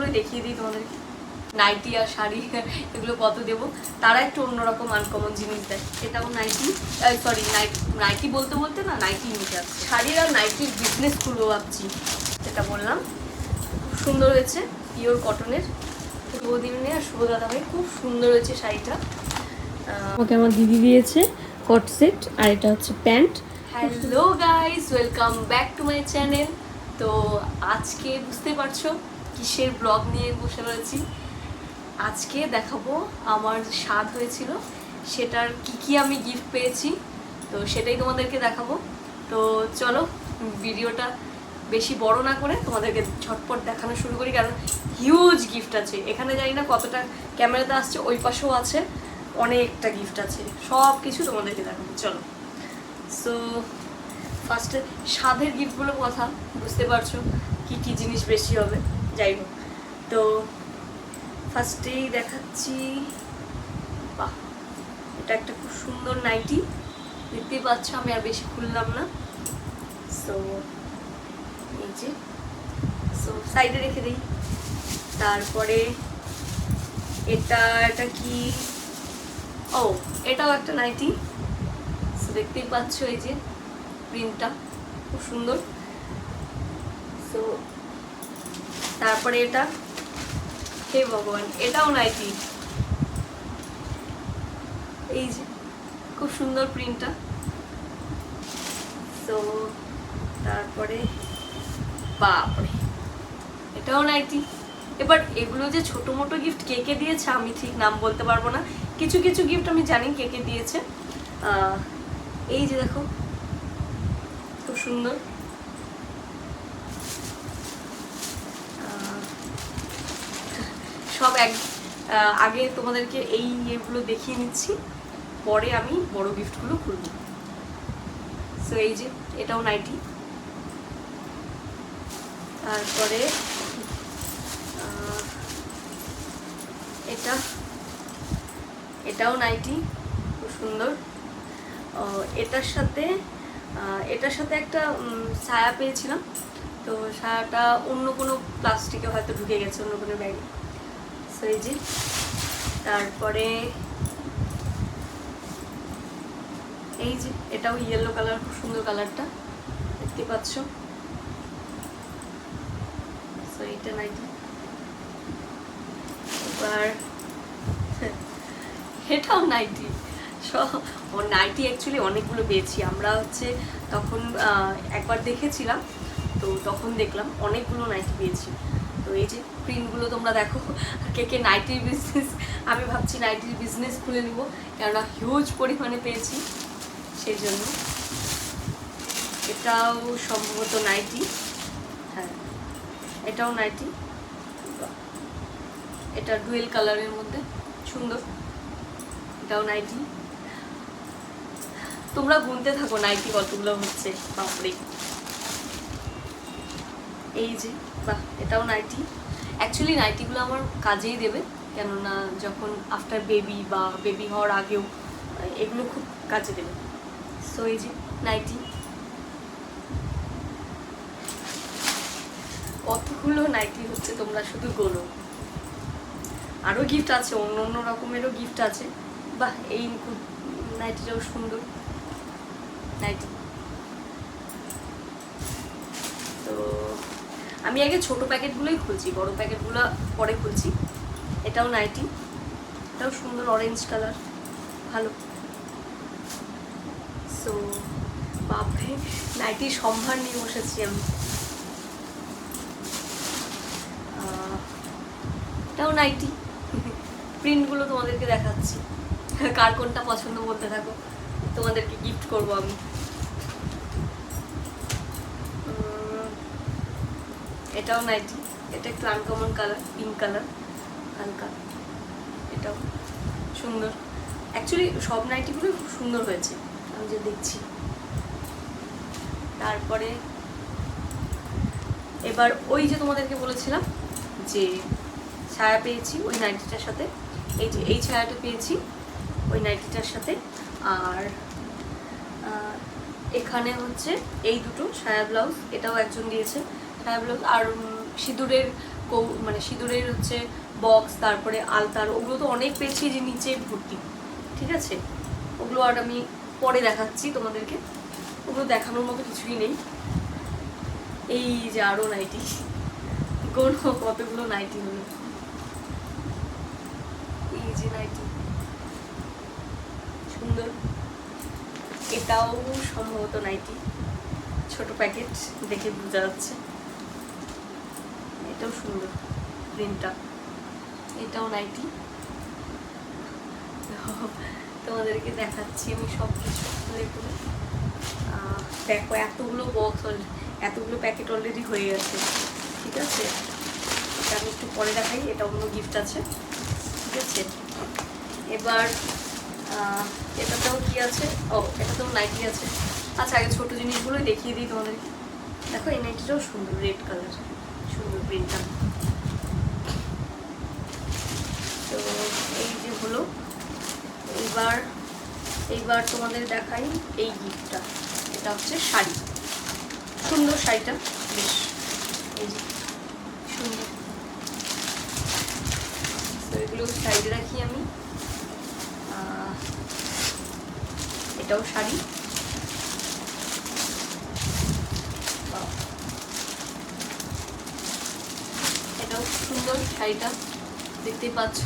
জিনিসগুলোই দেখিয়ে দিই তোমাদেরকে। নাইটি আর শাড়ি এগুলো কত দেবো, তারা একটু অন্যরকম আনকমন জিনিস দেয়। এটাও নাইটি, সরি নাইটি বলতে বলতে না নাইটি নিতে আসছে। শাড়ির আর নাইটির বিজনেস খুলবো ভাবছি, যেটা বললাম। খুব সুন্দর হয়েছে, পিওর কটনের। শুভদিনে আর শুভ দাদা ভাই, খুব সুন্দর হয়েছে শাড়িটা। ওকে আমার দিদি দিয়েছে কট সেট, আর এটা হচ্ছে pant. Hello guys, welcome back to my channel. তো আজকে বুঝতে পারছো কিসের ব্লগ নিয়ে বসে রয়েছি। আজকে দেখাবো আমার স্বাদ হয়েছিল, সেটার কি আমি গিফট পেয়েছি, তো সেটাই তোমাদেরকে দেখাবো। তো চলো ভিডিওটা বেশি বড় না করে তোমাদেরকে ঝটপট দেখানো শুরু করি, কারণ হিউজ গিফট আছে এখানে। জানি না কতটা ক্যামেরাতে আসছে, ওই পাশেও আছে, অনেকটা গিফট আছে, সব কিছু তোমাদেরকে দেখাবো। চলো। সো ফার্স্টে স্বাদের গিফটগুলোর কথা বুঝতে পারছো কি জিনিস বেশি হবে। যাই হোক, তো ফার্স্টেই দেখাচ্ছি, বাহ এটা একটা খুব সুন্দর নাইটি, দেখতেই পাচ্ছ। আমি আর বেশি খুললাম না, সো এই যে, সো সাইডে রেখে দিই। তারপরে এটা কি, ও এটাও একটা নাইটি, সো দেখতেই পাচ্ছ এই যে প্রিন্টটা খুব সুন্দর। সো তারপরে এটা, হে ভগবান, এটাও নাইটি, এই যে খুব সুন্দর প্রিন্টটা। তো তারপরে বাপরে, এটাও নাইটি। এবার এগুলো যে ছোট মোটো গিফট কে কে দিয়েছে আমি ঠিক নাম বলতে পারবো না, কিছু কিছু গিফট আমি জানি কে কে দিয়েছে। এই যে দেখো খুব সুন্দর। সব আগে তোমাদেরকে এই ইয়েগুলো দেখিয়ে নিচ্ছি, পরে আমি বড় গিফটগুলো খুলব। সো এই যে এটাও নাইটি। তারপরে এটাও নাইটি, খুব সুন্দর। এটার সাথে একটা ছায়া পেয়েছিলাম, তো ছায়াটা অন্য কোনো প্লাস্টিকে হয়তো ঢুকে গেছে, অন্য কোনো ব্যাগে। সো এই যে, তারপরে এই যে এটাও ইয়েলো কালার, খুব সুন্দর কালারটা, দেখতে পাচ্ছ। সো এইটা নাইটি। এবার এটাও নাইটি। নাইটি অ্যাকচুয়ালি অনেকগুলো পেয়েছি আমরা, হচ্ছে তখন একবার দেখেছিলাম, তো তখন দেখলাম অনেকগুলো নাইটি পেয়েছি। তো এই যে প্রিন্টগুলো তোমরা দেখো, কে নাইটির বিজনেস, আমি ভাবছি নাইটির বিজনেস খুলে নিব, কেননা হিউজ পরিমাণে পেয়েছি সেই জন্য। এটাও সম্ভবত নাইটি, হ্যাঁ এটাও নাইটি। এটা ডুয়েল কালারের মধ্যে সুন্দর, এটাও নাইটি। তোমরা গুনতে থাকো নাইটি কতগুলো হচ্ছে, বাপরে। এই যে, বাহ এটাও নাইটি। অ্যাকচুয়ালি নাইটিগুলো আমার কাজেই দেবে, কেননা যখন আফটার বেবি বা বেবি হওয়ার আগেও এগুলো খুব কাজে দেবে। সো এই যে নাইটি, কতগুলো নাইটি হচ্ছে তোমরা শুধু গোনো। আরও গিফট আছে, অন্য অন্য রকমেরও গিফট আছে। বাহ এই নাইটিটাও সুন্দর নাইটি। তো আমি আগে ছোট প্যাকেটগুলোই খুলছি, বড় প্যাকেটগুলো পরে খুলছি। এটাও নাইটি, এটাও সুন্দর অরেঞ্জ কালার, ভালো। সো বাপরে, নাইটির সম্ভার নিয়ে বসেছি আমি। এটাও নাইটি, প্রিন্টগুলো তোমাদেরকে দেখাচ্ছি, কার কোনটা পছন্দ বলতে থাকো, তোমাদেরকে গিফট করব আমি। এটাও নাইটি, এটা একটু আনকমন কালার, পিঙ্ক কালার হালকা, এটাও সুন্দর। অ্যাকচুয়ালি সব নাইটিগুলো খুব সুন্দর হয়েছে আমি যে দেখছি। তারপরে এবার ওই যে তোমাদেরকে বলেছিলাম যে ছায়া পেয়েছি ওই নাইটিটার সাথে, এই যে এই ছায়াটা পেয়েছি ওই নাইটিটার সাথে। আর এখানে হচ্ছে এই দুটো ছায়া ব্লাউজ, এটাও একজন দিয়েছে ছায়া ব্লাউজ। আর সিঁদুরের মানে সিঁদুরের হচ্ছে বক্স, তারপরে আলতার, ওগুলো তো অনেক পেয়েছি যে নিচে ভর্তি। ঠিক আছে, ওগুলো আর আমি পরে দেখাচ্ছি তোমাদেরকে, ওগুলো দেখানোর মতো কিছুই নেই। এই যে আরো নাইটি, কোন কতগুলো নাইটি হলো, এই যে নাইটি সুন্দর, এটাও সম্ভবত নাইটি, ছোট প্যাকেট দেখে বোঝা যাচ্ছে। এটাও সুন্দর প্রিন্টটা, এটাও নাইটি। তোমাদেরকে দেখাচ্ছি আমি সব কিছু খুলে খুলে। দেখো এতগুলো বক্স, এতগুলো প্যাকেট অলরেডি হয়ে গেছে। ঠিক আছে, এটা আমি একটু পরে দেখাই, এটা অন্য গিফট আছে। ঠিক আছে, এবার এটাতেও কি আছে, ও এটাতেও নাইটি আছে। আচ্ছা আগে ছোটো জিনিসগুলোই দেখিয়ে দিই তোমাদেরকে। দেখো এই নাইটিটাও সুন্দর, রেড কালার, সুন্দর প্রিন্টটা। তো এই যে হলো, এইবার তোমাদের দেখাই এই গিফটটা। এটা হচ্ছে শাড়ি, সুন্দর শাড়িটা, বেশ এই যে সুন্দর। তো এগুলো সাইডে রাখি আমি। এটাও শাড়ি, এটাও সুন্দর শাড়িটা, দেখতেই পাচ্ছ।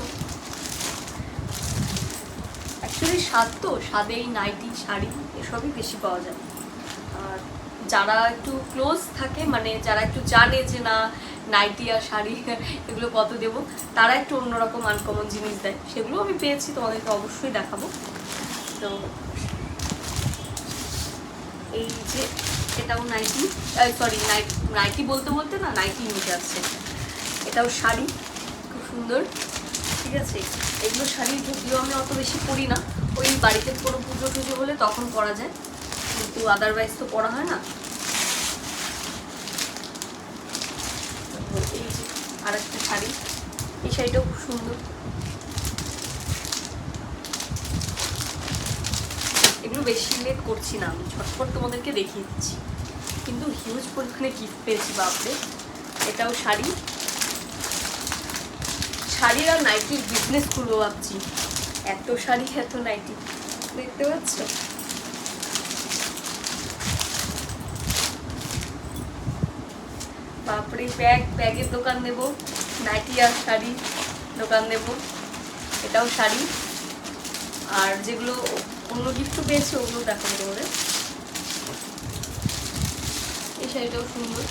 অ্যাকচুয়ালি স্বাদ তো, স্বাদে এই নাইটি শাড়ি এসবই বেশি পাওয়া যায়। আর যারা একটু ক্লোজ থাকে, মানে যারা একটু জানে যে না নাইটি আর শাড়ি এগুলো কত দেবো, তারা একটু অন্যরকম আনকমন জিনিস দেয়, সেগুলো আমি পেয়েছি, তোমাদেরকে অবশ্যই দেখাবো। তো এই যে এটাও নাইটি, সরি নাইটি বলতে বলতে না নাইটি নিতে আসছে। এটাও শাড়ি, খুব সুন্দর। ঠিক আছে, এগুলো শাড়ি যদিও আমি অত বেশি পরি না, ওই বাড়িতে কোনো পুজো টুজো হলে তখন পরা যায়, কিন্তু আদারওয়াইজ তো পরা হয় না। এই যে আর একটা শাড়ি, এই শাড়িটাও খুব সুন্দর। এগুলো বেশি লেট করছি না, আমি ঝটপট তোমাদেরকে দেখিয়ে দিচ্ছি, কিন্তু হিউজ পরিমাণে গিফট পেয়েছি বাপরে। এটাও শাড়ি, শাড়ির আর নাইটির বিজনেস খুলবো ভাবছি, এত শাড়ি এত নাইটি, দেখতে পাচ্ছ। বাপরে, ব্যাগের দোকান দেব, নাইটি আর শাড়ি দোকান দেব। এটাও শাড়ি, আর যেগুলো অন্য গিফট পেয়েছে ওগুলো দেখা দেবো। এই শাড়িটাও সুন্দর,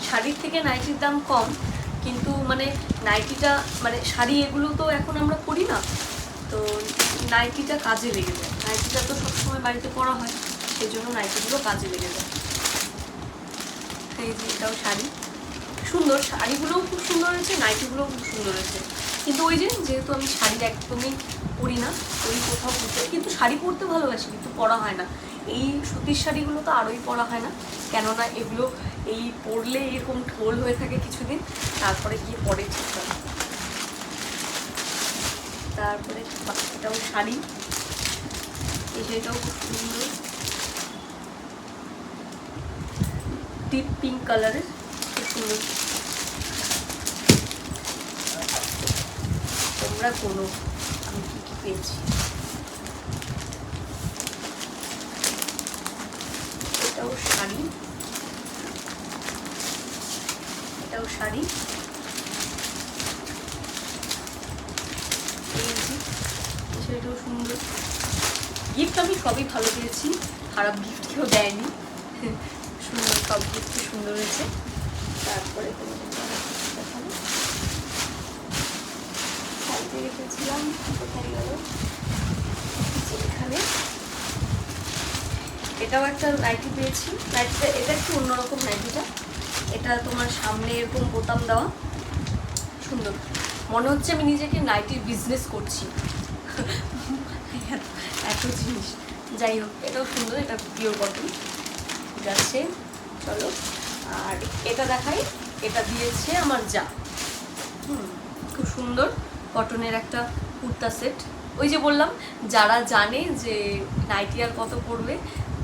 শাড়ির থেকে নাইটির দাম কম, কিন্তু মানে নাইটিটা মানে শাড়ি এগুলো তো এখন আমরা পরি না, তো নাইটিটা কাজে লেগে যায়, নাইটিটা তো সবসময় বাড়িতে পরা হয়, সেই জন্য নাইটিগুলো কাজে লেগে যায়। এই যে এটাও শাড়ি, সুন্দর, শাড়িগুলোও খুব সুন্দর হয়েছে, নাইটিগুলোও খুব সুন্দর হয়েছে। কিন্তু ওই যে যেহেতু আমি শাড়ি একদমই পরি না, ওই কোথাও পরতে, কিন্তু শাড়ি পরতে ভালোবাসি, কিন্তু পরা হয় না। এই সুতির শাড়িগুলো তো আরোই পরা হয় না, কেননা এগুলো এই পরলে এরকম ঢোল হয়ে থাকে কিছুদিন, তারপরে গিয়ে পরে ঠিক হয়। তারপরে এটাও শাড়ি, এই শাড়িটাও খুব সুন্দর, ডিপ পিঙ্ক কালারের, খুব সুন্দর। তোমরা কোনো আমি কি কি পেয়েছি। এটাও শাড়ি, এটাও শাড়ি, এই শাড়িটাও সুন্দর। গিফট আমি সবই ভালো পেয়েছি, খারাপ গিফট কেউ দেয়নি, সুন্দর, সব গিফটই সুন্দর হয়েছে। তারপরে রেখেছিলাম, কোথায় গেল, এখানে এটাও একটা নাইটি পেয়েছি। নাইটিটা এটা একটু অন্যরকম নাইটিটা, এটা তোমার সামনে এরকম বোতাম দেওয়া, সুন্দর, মনে হচ্ছে আমি নিজেকে নাইটির বিজনেস করছি, এত জিনিস। যাই হোক, এটাও সুন্দর, এটা পিওর কটন, ঠিক আছে। চলো, আর এটা দেখাই, এটা দিয়েছে আমার যা, খুব সুন্দর কটনের একটা কুর্তা সেট। ওই যে বললাম, যারা জানে যে নাইটি আর কত পড়বে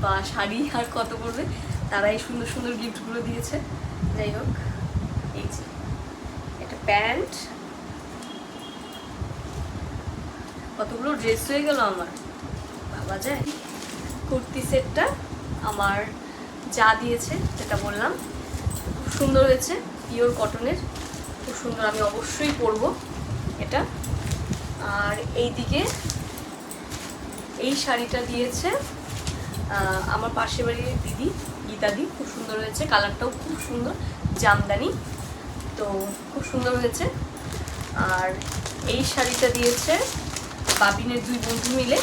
বা শাড়ি আর কত পড়বে, তারা এই সুন্দর সুন্দর গিফটগুলো দিয়েছে। যাই হোক, এই যে একটা প্যান্ট, কতগুলো ড্রেস হয়ে গেল আমার, ভাবা যায়। কুর্তি সেটটা আমার যা দিয়েছে, যেটা বললাম, খুব সুন্দর হয়েছে, পিওর কটনের, খুব সুন্দর, আমি অবশ্যই পরবো এটা। আর এইদিকে এই শাড়িটা দিয়েছে আমার পাশের বাড়ির দিদি, গীতাদি, খুব সুন্দর হয়েছে, কালারটাও খুব সুন্দর, জামদানি, তো খুব সুন্দর হয়েছে। আর এই শাড়িটা দিয়েছে বাবিনের দুই বন্ধু মিলে,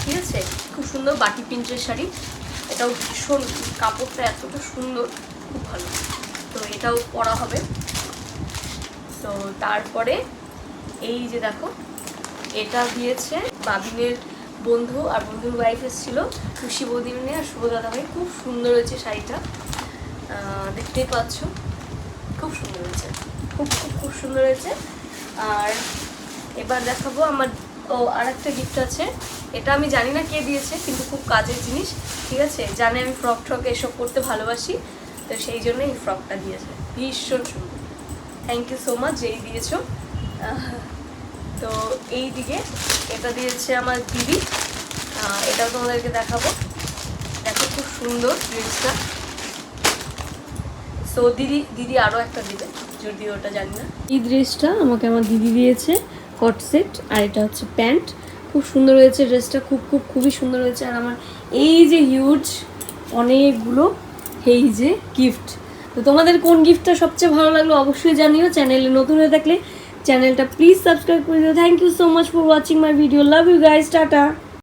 ঠিক আছে, খুব সুন্দর বাটি প্রিন্টের শাড়ি, এটাও ভীষণ, কাপড়টা এতটা সুন্দর, খুব ভালো, তো এটাও পরা হবে। তো তারপরে এই যে দেখো, এটা দিয়েছে বাবিনের বন্ধু আর বন্ধুর ওয়াইফ এসেছিল, খুশি বৌদিনে আর শুভ দাদা ভাই, খুব সুন্দর হয়েছে শাড়িটা, দেখতেই পাচ্ছ, খুব সুন্দর হয়েছে, খুব খুব খুব সুন্দর হয়েছে। আর এবার দেখাবো আমার আর একটা গিফট আছে, এটা আমি জানি না কে দিয়েছে, কিন্তু খুব কাজের জিনিস, ঠিক আছে, জানে আমি ফ্রক ট্রক এসব করতে ভালোবাসি, তো সেই জন্য এই ফ্রকটা দিয়েছে, ভীষণ সুন্দর, থ্যাংক ইউ সো মাচ যেই দিয়েছো। তো এই দিকে এটা দিয়েছে আমার দিদি, এটাও তোমাদেরকে দেখাবো, দেখো খুব সুন্দর ড্রেসটা। সো দিদি আরও একটা দিবে, যদি ওটা জানি না। এই ড্রেসটা আমাকে আমার দিদি দিয়েছে, কট সেট, আর এটা হচ্ছে প্যান্ট, খুব সুন্দর হয়েছে ড্রেসটা, খুবই সুন্দর হয়েছে। আর আমার এই যে হিউজ অনেকগুলো এই যে গিফট, তো তোমাদের কোন গিফটটা সবচেয়ে ভালো লাগলো অবশ্যই জানিও। চ্যানেলে নতুন হয়ে থাকলে চ্যানেলটা প্লিজ সাবস্ক্রাইব করে দিও। Thank you so much for watching my video, love you guys, tata.